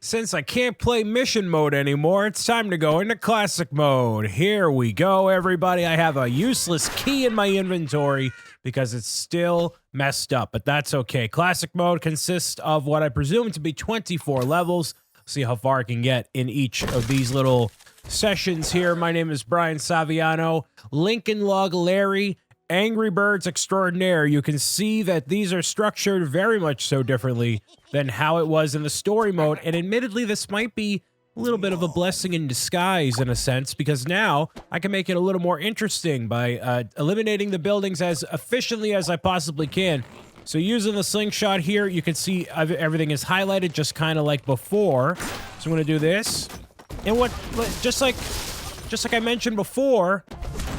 Since I can't play mission mode anymore, it's time to go into classic mode. Here we go, everybody. I have a useless key in my inventory because it's still messed up, but that's okay. Classic mode consists of what I presume to be 24 levels. See how far I can get in each of these little sessions here. My name is Brian Saviano, Lincoln Log Larry, Angry Birds Extraordinaire. You can see that these are structured very much so differently than how it was in the story mode, and admittedly this might be a little bit of a blessing in disguise in a sense, because now I can make it a little more interesting by eliminating the buildings as efficiently as I possibly can. So using the slingshot here, you can see everything is highlighted just kind of like before. So I'm going to do this, and just like I mentioned before,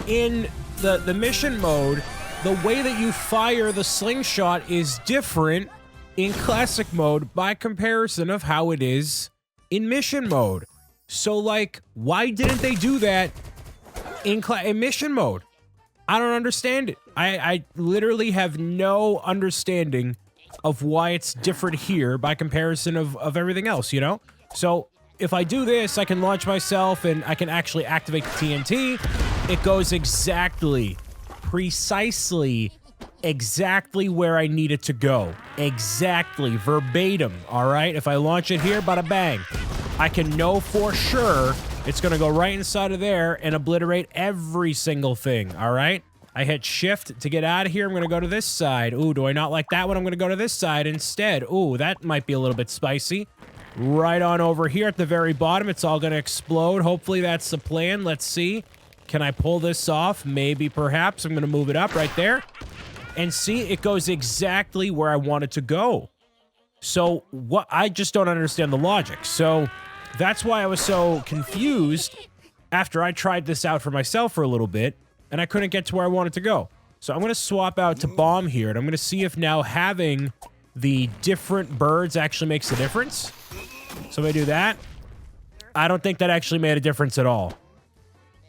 in the mission mode, the way that you fire the slingshot is different in classic mode by comparison of how it is in mission mode. So, like, why didn't they do that in mission mode? I don't understand it. I literally have no understanding of why it's different here by comparison of everything else, you know? So, if I do this, I can launch myself and I can actually activate the TNT. It goes precisely where I need it to go. Exactly, verbatim, all right? If I launch it here, bada bang. I can know for sure it's gonna go right inside of there and obliterate every single thing, all right? I hit shift to get out of here. I'm gonna go to this side. Ooh, do I not like that one? I'm gonna go to this side instead. Ooh, that might be a little bit spicy. Right on over here at the very bottom, it's all gonna explode. Hopefully that's the plan. Let's see. Can I pull this off? Maybe, perhaps. I'm gonna move it up right there. And see, it goes exactly where I want it to go. So, I just don't understand the logic. So, that's why I was so confused after I tried this out for myself for a little bit, and I couldn't get to where I wanted to go. So, I'm going to swap out to bomb here, and I'm going to see if now having the different birds actually makes a difference. So, if I do that, I don't think that actually made a difference at all,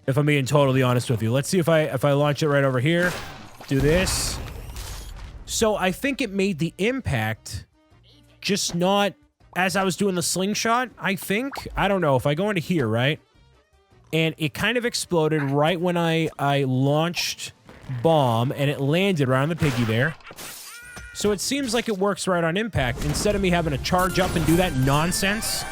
if I'm being totally honest with you. Let's see if I launch it right over here. Do this. So I think it made the impact, just not as I was doing the slingshot, I think. I don't know. If I go into here, right? And it kind of exploded right when I launched bomb, and it landed right on the piggy there. So it seems like it works right on impact. Instead of me having to charge up and do that nonsense,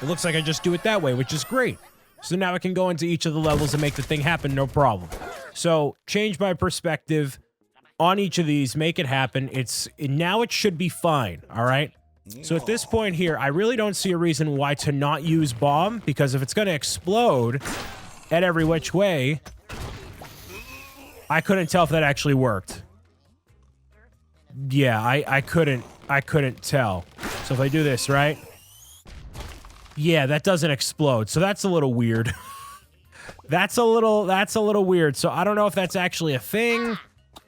it looks like I just do it that way, which is great. So now I can go into each of the levels and make the thing happen, no problem. So change my perspective on each of these, make it happen. Now it should be fine, all right? So at this point here, I really don't see a reason why to not use bomb, because if it's going to explode at every which way, I couldn't tell if that actually worked. Yeah, I couldn't tell. So if I do this, right? Yeah, that doesn't explode. So that's a little weird. That's a little weird. So I don't know if that's actually a thing.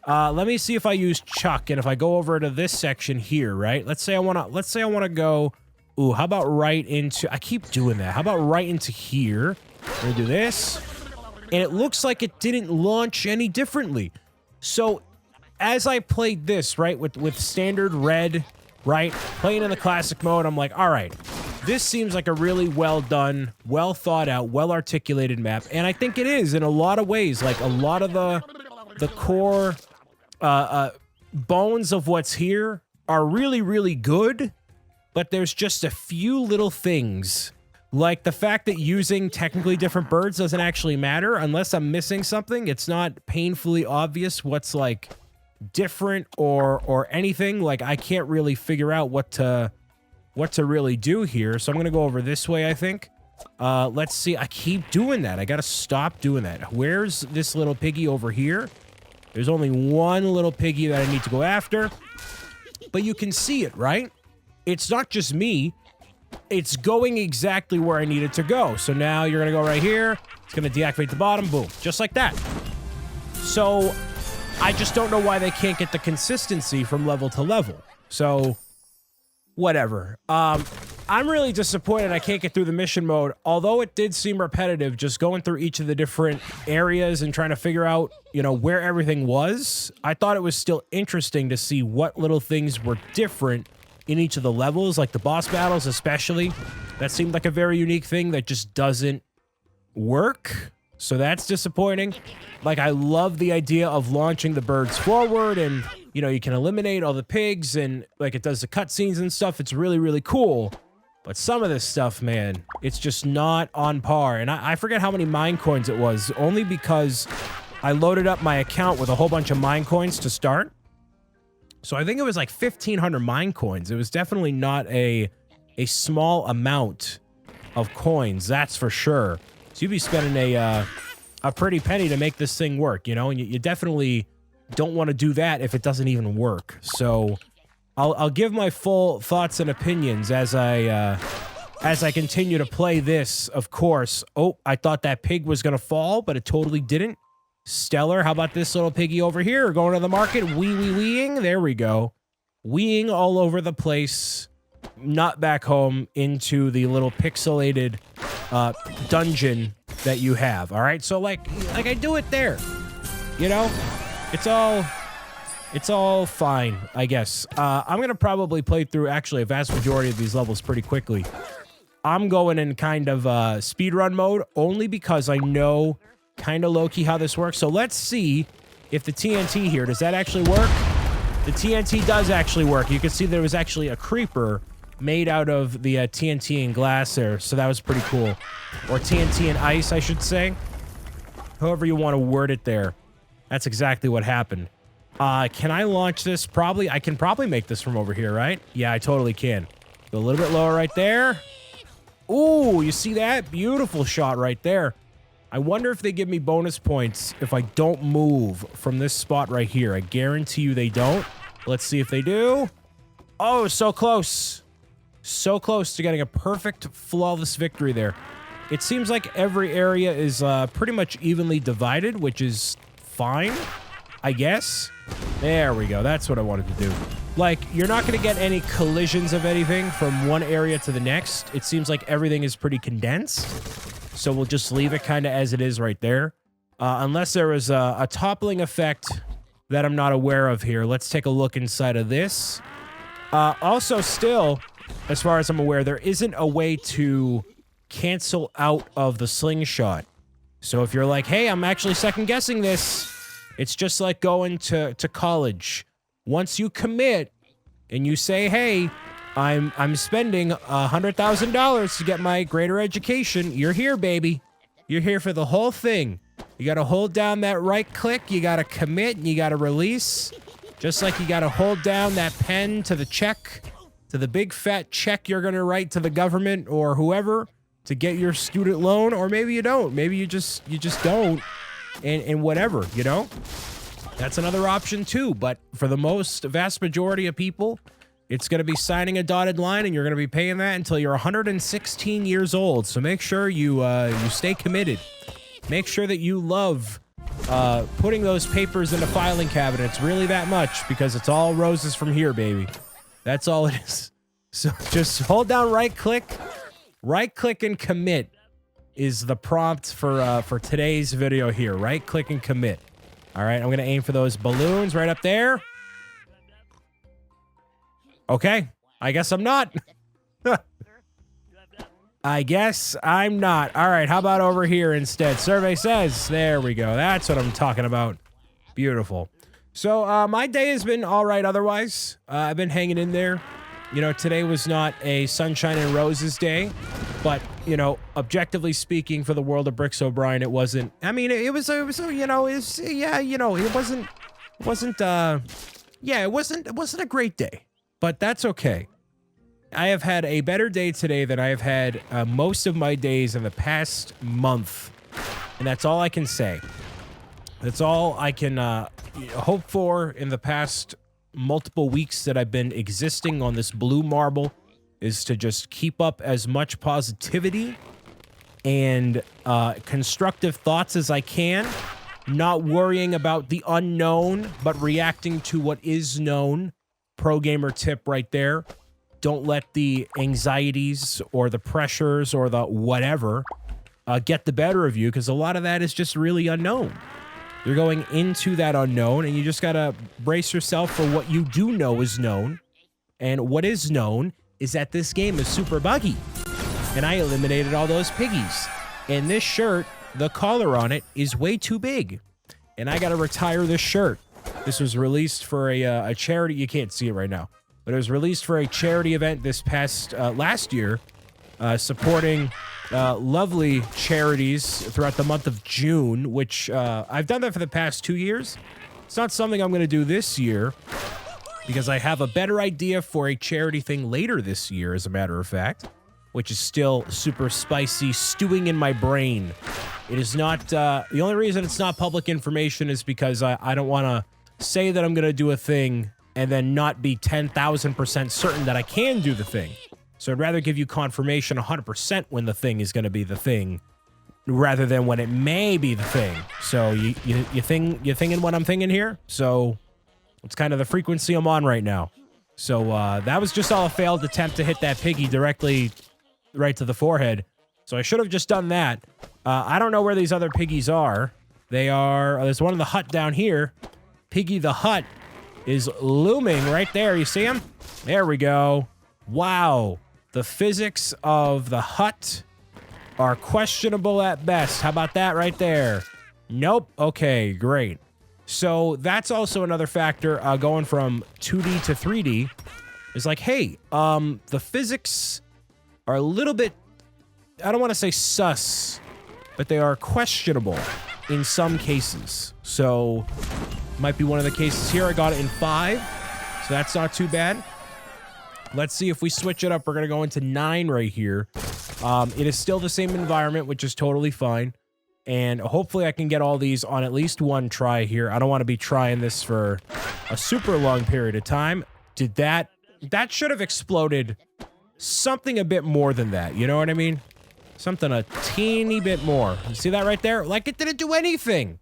Let me see if I use Chuck, and if I go over to this section here, right? Let's say I want to go, ooh, how about right into, I keep doing that. How about right into here? I'm gonna do this. And it looks like it didn't launch any differently. So as I played this, right, with standard red, right, playing in the classic mode, I'm like, all right, this seems like a really well done, well thought out, well articulated map. And I think it is in a lot of ways. Like a lot of the core bones of what's here are really, really good, but there's just a few little things, like the fact that using technically different birds doesn't actually matter unless I'm missing something. It's not painfully obvious what's like different or anything. Like I can't really figure out what to really do here. So I'm gonna go over this way, I think. Let's see. I keep doing that. I gotta stop doing that. Where's this little piggy over here? There's only one little piggy that I need to go after. But you can see it, right? It's not just me. It's going exactly where I need it to go. So now you're going to go right here. It's going to deactivate the bottom. Boom. Just like that. So I just don't know why they can't get the consistency from level to level. So whatever. I'm really disappointed I can't get through the mission mode, although it did seem repetitive, just going through each of the different areas and trying to figure out, you know, where everything was. I thought it was still interesting to see what little things were different in each of the levels, like the boss battles especially. That seemed like a very unique thing that just doesn't work. So that's disappointing. Like, I love the idea of launching the birds forward and, you know, you can eliminate all the pigs and, like, it does the cutscenes and stuff. It's really, really cool. But some of this stuff, man, it's just not on par. And I forget how many mine coins it was, only because I loaded up my account with a whole bunch of mine coins to start. So I think it was like 1,500 mine coins. It was definitely not a small amount of coins, that's for sure. So you'd be spending a pretty penny to make this thing work, you know? And you definitely don't want to do that if it doesn't even work. So I'll give my full thoughts and opinions as I continue to play this, of course. Oh, I thought that pig was going to fall, but it totally didn't. Stellar. How about this little piggy over here? Going to the market, weeing. There we go. Weeing all over the place. Not back home into the little pixelated dungeon that you have. All right. So like I do it there, you know, it's all fine, I guess. I'm going to probably play through actually a vast majority of these levels pretty quickly. I'm going in kind of speedrun mode only because I know kind of low-key how this works. So let's see if the TNT here, does that actually work? The TNT does actually work. You can see there was actually a creeper made out of the TNT and glass there. So that was pretty cool. Or TNT and ice, I should say. However you want to word it there. That's exactly what happened. Can I launch this? Probably. I can probably make this from over here, right? Yeah, I totally can. Go a little bit lower right there. Ooh, you see that? Beautiful shot right there. I wonder if they give me bonus points if I don't move from this spot right here. I guarantee you they don't. Let's see if they do. Oh, so close. So close to getting a perfect, flawless victory there. It seems like every area is pretty much evenly divided, which is fine, I guess. There we go. That's what I wanted to do. Like, you're not going to get any collisions of anything from one area to the next. It seems like everything is pretty condensed. So we'll just leave it kind of as it is right there. Unless there is a toppling effect that I'm not aware of here. Let's take a look inside of this. Also, still, as far as I'm aware, there isn't a way to cancel out of the slingshot. So if you're like, hey, I'm actually second-guessing this, it's just like going to college. Once you commit and you say, hey, I'm spending $100,000 to get my greater education, you're here, baby. You're here for the whole thing. You got to hold down that right click. You got to commit and you got to release. Just like you got to hold down that pen to the check, to the big fat check you're going to write to the government or whoever to get your student loan. Or maybe you don't. Maybe you just don't. And whatever, you know? That's another option too. But for the vast majority of people, it's going to be signing a dotted line, and you're going to be paying that until you're 116 years old. So make sure you stay committed. Make sure that you love putting those papers in the filing cabinets really that much, because it's all roses from here, baby. That's all it is. So just hold down right click and commit is the prompt for today's video here. Right click and commit. All right, I'm going to aim for those balloons right up there. Okay, I guess I'm not. I guess I'm not. All right, how about over here instead? Survey says. There we go. That's what I'm talking about. Beautiful. So my day has been all right otherwise. I've been hanging in there. You know, today was not a sunshine and roses day, but, you know, objectively speaking, for the world of Bricks O'Brien, it wasn't. I mean, it was a great day, but that's okay. I have had a better day today than I have had most of my days in the past month, and that's all I can say. That's all I can hope for in the past multiple weeks that I've been existing on this blue marble, is to just keep up as much positivity and constructive thoughts as I can, not worrying about the unknown, but reacting to what is known. Pro gamer tip right there. Don't let the anxieties or the pressures or the whatever get the better of you, because a lot of that is just really unknown. You're going into that unknown, and you just got to brace yourself for what you do know is known And what is known is that this game is super buggy. And I eliminated all those piggies. And this shirt, the collar on it, is way too big. And I got to retire this shirt. This was released for a charity. You can't see it right now. But it was released for a charity event this past last year, supporting lovely charities throughout the month of June, which I've done that for the past 2 years. It's not something I'm going to do this year because I have a better idea for a charity thing later this year, as a matter of fact, which is still super spicy, stewing in my brain. It is not, the only reason it's not public information is because I don't want to say that I'm going to do a thing and then not be 10,000% certain that I can do the thing. So I'd rather give you confirmation 100% when the thing is going to be the thing, rather than when it may be the thing. So you thinking what I'm thinking here? So it's kind of the frequency I'm on right now. So that was just all a failed attempt to hit that piggy directly right to the forehead. So I should have just done that. I don't know where these other piggies are. There's one in the hut down here. Piggy the Hut is looming right there. You see him? There we go. Wow. The physics of the hut are questionable at best. How about that right there? Nope. Okay, great. So that's also another factor going from 2D to 3D. Is like, hey, the physics are a little bit, I don't want to say sus, but they are questionable in some cases. So might be one of the cases here. I got it in 5, so that's not too bad. Let's see if we switch it up. We're going to go into 9 right here. It is still the same environment, which is totally fine. And hopefully I can get all these on at least one try here. I don't want to be trying this for a super long period of time. That should have exploded something a bit more than that. You know what I mean? Something a teeny bit more. You see that right there? Like, it didn't do anything.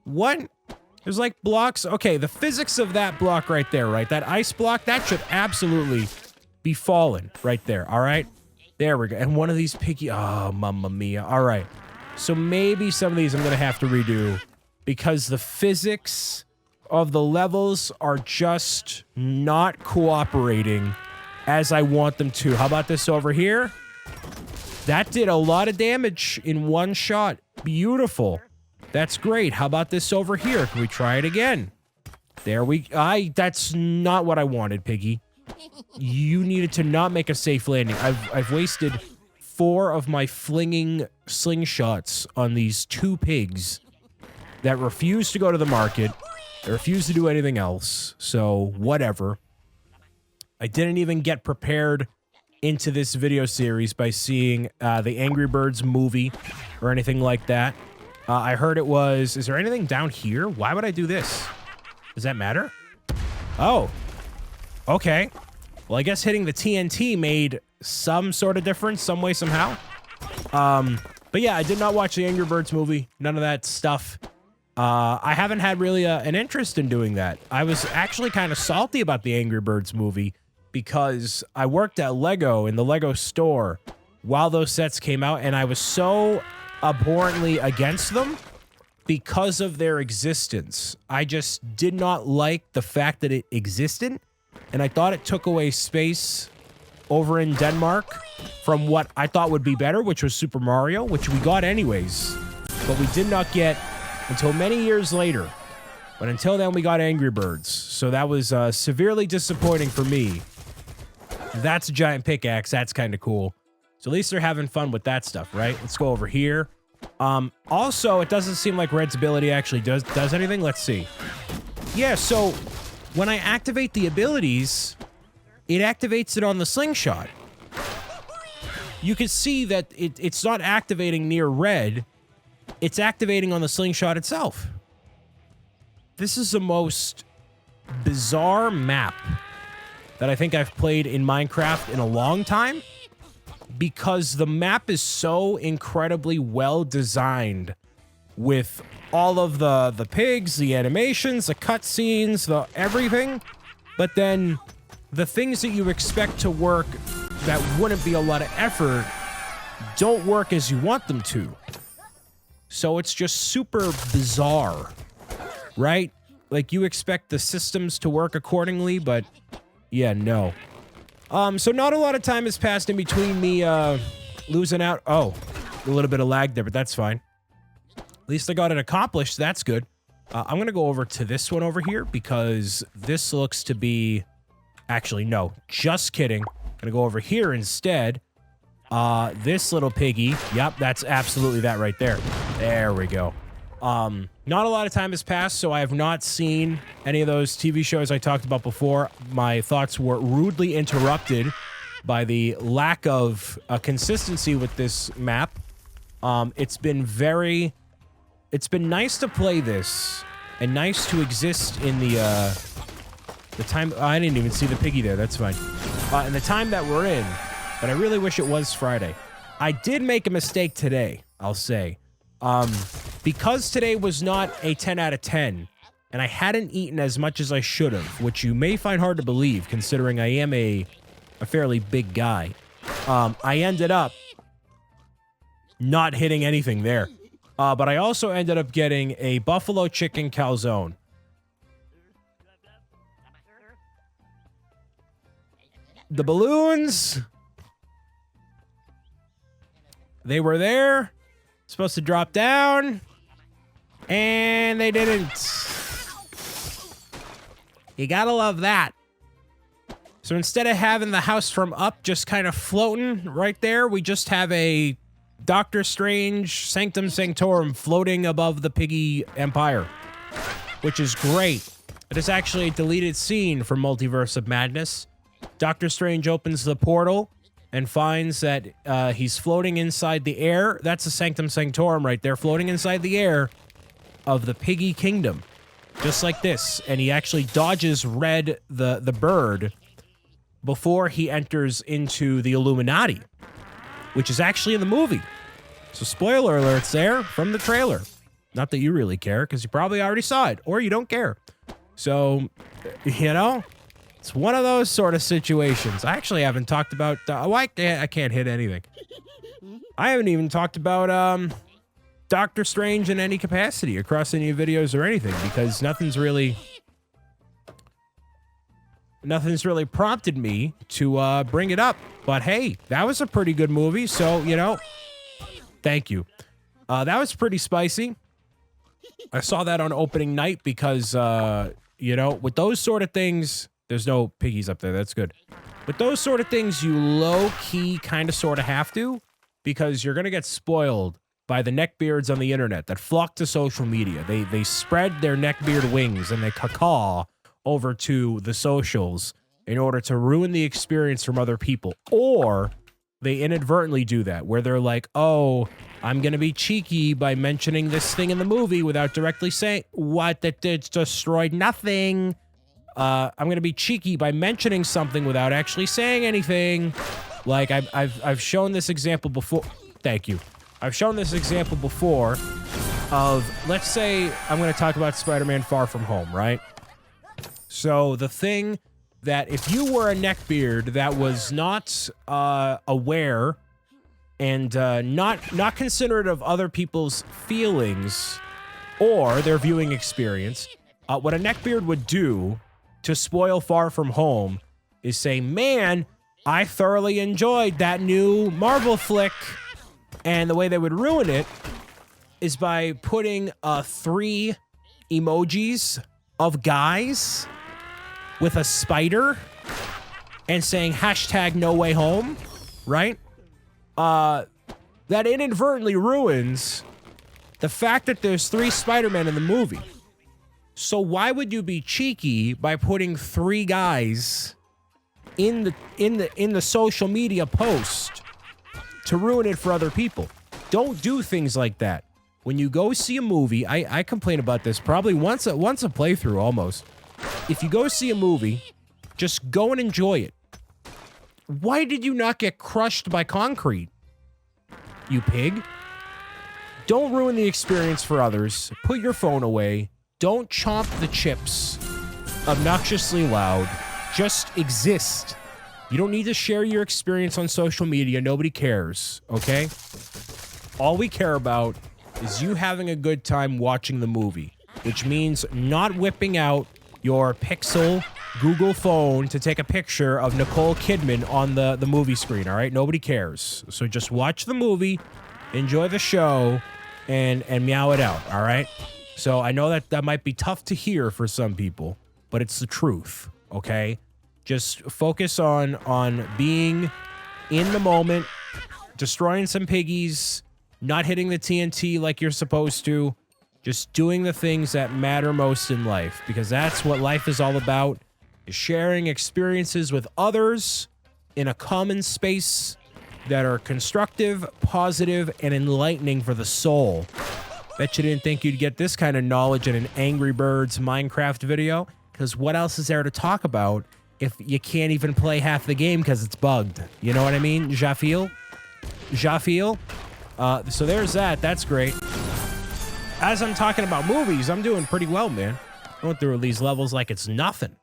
What? There's like blocks. Okay, the physics of that block right there, right? That ice block, that should absolutely be fallen right there, all right? There we go. And one of these piggy... Oh, mamma mia. All right. So maybe some of these I'm going to have to redo because the physics of the levels are just not cooperating as I want them to. How about this over here? That did a lot of damage in one shot. Beautiful. That's great. How about this over here? Can we try it again? There we... That's not what I wanted, Piggy. You needed to not make a safe landing. I've wasted 4 of my flinging slingshots on these 2 pigs that refuse to go to the market. They refuse to do anything else. So, whatever. I didn't even get prepared into this video series by seeing the Angry Birds movie or anything like that. I heard it was... Is there anything down here? Why would I do this? Does that matter? Oh. Okay. Well, I guess hitting the TNT made some sort of difference, some way, somehow. But yeah, I did not watch the Angry Birds movie. None of that stuff. I haven't had really an interest in doing that. I was actually kind of salty about the Angry Birds movie because I worked at Lego in the Lego store while those sets came out, and I was so abhorrently against them because of their existence. I just did not like the fact that it existed, and I thought it took away space over in Denmark from what I thought would be better, which was Super Mario, which we got anyways, but we did not get until many years later. But until then, we got Angry Birds, so that was severely disappointing for me. That's a giant pickaxe. That's kind of cool. So at least they're having fun with that stuff, right? Let's go over here. Also, it doesn't seem like Red's ability actually does anything. Let's see. Yeah, so when I activate the abilities, it activates it on the slingshot. You can see that it's not activating near Red. It's activating on the slingshot itself. This is the most bizarre map that I think I've played in Minecraft in a long time, because the map is so incredibly well designed with all of the pigs, the animations, the cutscenes, the everything. But then the things that you expect to work that wouldn't be a lot of effort don't work as you want them to. So it's just super bizarre, right? Like, you expect the systems to work accordingly, but yeah, no. So not a lot of time has passed in between me losing out. Oh, a little bit of lag there, but that's fine. At least I got it accomplished. That's good. I'm going to go over to this one over here because this looks to be... Actually, no. Just kidding. I'm going to go over here instead. This little piggy. Yep, that's absolutely that right there. There we go. Not a lot of time has passed, so I have not seen any of those TV shows I talked about before. My thoughts were rudely interrupted by the lack of consistency with this map. It's been nice to play this and nice to exist in the time. I didn't even see the piggy there. That's fine. In the time that we're in, but I really wish it was Friday. I did make a mistake today, I'll say. Because today was not a 10 out of 10, and I hadn't eaten as much as I should have, which you may find hard to believe considering I am a fairly big guy. I ended up not hitting anything there. But I also ended up getting a buffalo chicken calzone. The balloons, they were there, supposed to drop down, and they didn't. You gotta love that. So instead of having the house from up just kind of floating right there, we just have a Doctor Strange Sanctum Sanctorum floating above the piggy empire, which is great. It is actually a deleted scene from Multiverse of Madness. Doctor Strange opens the portal and finds that he's floating inside the air. That's a Sanctum Sanctorum right there, floating inside the air of the piggy kingdom, just like this. And he actually dodges Red, the bird, before he enters into the Illuminati, which is actually in the movie. So spoiler alerts there from the trailer. Not that you really care, because you probably already saw it, or you don't care. So, you know, it's one of those sort of situations. I actually haven't talked about... I can't hit anything. I haven't even talked about Doctor Strange in any capacity across any videos or anything, because nothing's really prompted me to bring it up. But hey, that was a pretty good movie, so, you know, thank you. That was pretty spicy. I saw that on opening night because, you know, with those sort of things, there's no piggies up there. That's good. With those sort of things, you low-key kind of sort of have to, because you're going to get spoiled by the neckbeards on the internet that flock to social media. They spread their neckbeard wings and they caw over to the socials in order to ruin the experience from other people. Or they inadvertently do that, where they're like, oh, I'm going to be cheeky by mentioning this thing in the movie without directly saying, what, that it's destroyed nothing. I'm going to be cheeky by mentioning something without actually saying anything. Like, I've shown this example before. Thank you. I've shown this example before of, let's say I'm going to talk about Spider-Man Far From Home, right? So the thing that if you were a neckbeard that was not aware and not considerate of other people's feelings or their viewing experience, what a neckbeard would do to spoil Far From Home is say, man, I thoroughly enjoyed that new Marvel flick. And the way they would ruin it is by putting 3 emojis of guys with a spider and saying hashtag no way home, right? That inadvertently ruins the fact that there's 3 Spider-Men in the movie. So why would you be cheeky by putting 3 guys in the social media post to ruin it for other people? Don't do things like that. When you go see a movie, I complain about this probably once a playthrough almost. If you go see a movie, just go and enjoy it. Why did you not get crushed by concrete, you pig? Don't ruin the experience for others. Put your phone away. Don't chomp the chips obnoxiously loud. Just exist. You don't need to share your experience on social media. Nobody cares, okay? All we care about is you having a good time watching the movie, which means not whipping out your Pixel Google phone to take a picture of Nicole Kidman on the movie screen, all right? Nobody cares. So just watch the movie, enjoy the show, and meow it out, all right? So I know that might be tough to hear for some people, but it's the truth, okay? Just focus on being in the moment, destroying some piggies, not hitting the TNT like you're supposed to, just doing the things that matter most in life, because that's what life is all about, is sharing experiences with others in a common space that are constructive, positive, and enlightening for the soul. Bet you didn't think you'd get this kind of knowledge in an Angry Birds Minecraft video, because what else is there to talk about if you can't even play half the game because it's bugged? You know what I mean? Wakefield? So there's that. That's great. As I'm talking about movies, I'm doing pretty well, man. Going through these levels like it's nothing.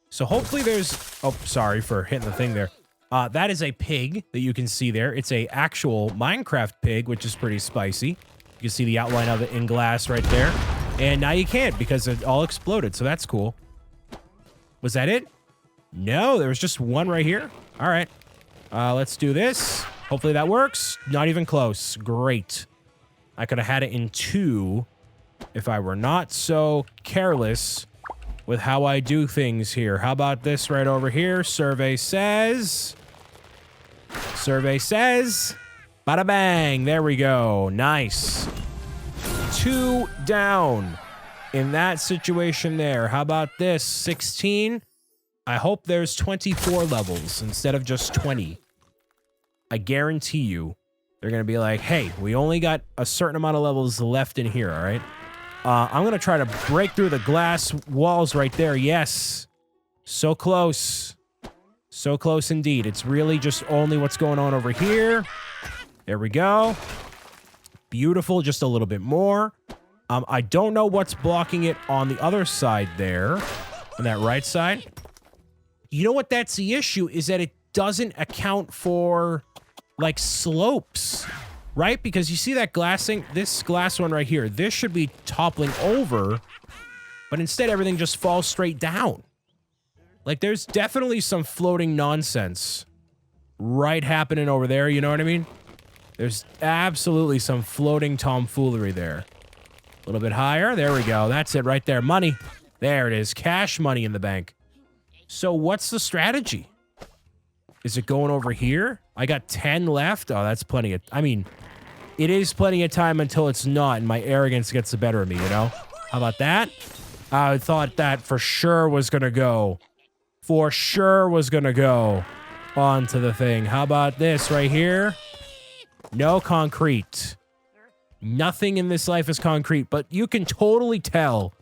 So hopefully there's... Oh, sorry for hitting the thing there. That is a pig that you can see there. It's a actual Minecraft pig, which is pretty spicy. You can see the outline of it in glass right there. And now you can't because it all exploded, so that's cool. Was that it? No, there was just one right here. All right. Let's do this. Hopefully that works. Not even close. Great. I could have had it in 2 if I were not so careless with how I do things here. How about this right over here? Survey says... Bada bang. There we go. Nice. 2 down in that situation there. How about this? 16. I hope there's 24 levels instead of just 20. I guarantee you they're going to be like, hey, we only got a certain amount of levels left in here, all right? I'm going to try to break through the glass walls right there. Yes. So close. So close indeed. It's really just only what's going on over here. There we go. Beautiful. Just a little bit more. I don't know what's blocking it on the other side there. On that right side. You know what? That's the issue, is that it doesn't account for, like, slopes. Right? Because you see that glassing? This glass one right here. This should be toppling over. But instead, everything just falls straight down. Like, there's definitely some floating nonsense right happening over there. You know what I mean? There's absolutely some floating tomfoolery there. A little bit higher. There we go. That's it right there. Money. There it is. Cash money in the bank. So what's the strategy? Is it going over here? I got 10 left. Oh, that's plenty of... I mean, it is plenty of time until it's not, and my arrogance gets the better of me, you know? How about that? I thought that for sure was going to go. For sure was going to go onto the thing. How about this right here? No concrete. Nothing in this life is concrete, but you can totally tell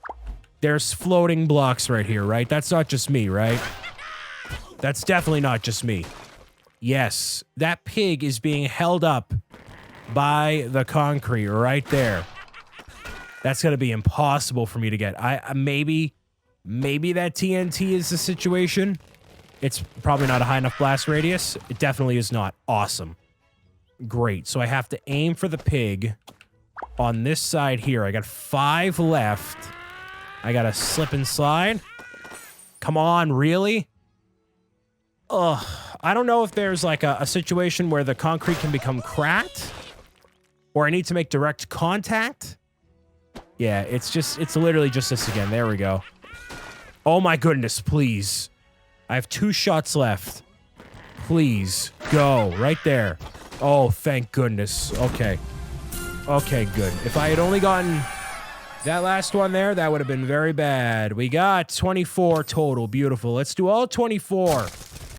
there's floating blocks right here, right? That's not just me, right? That's definitely not just me. Yes, that pig is being held up by the concrete right there. That's going to be impossible for me to get. Maybe that TNT is the situation. It's probably not a high enough blast radius. It definitely is not. Awesome. Great. So I have to aim for the pig on this side here. I got 5 left. I got to slip and slide. Come on, really? Ugh. I don't know if there's like a situation where the concrete can become cracked. Or I need to make direct contact. Yeah, it's literally just this again. There we go. Oh my goodness, please. I have 2 shots left. Please, go. Right there. Oh, thank goodness. Okay. Okay, good. If I had only gotten that last one there, that would have been very bad. We got 24 total. Beautiful. Let's do all 24.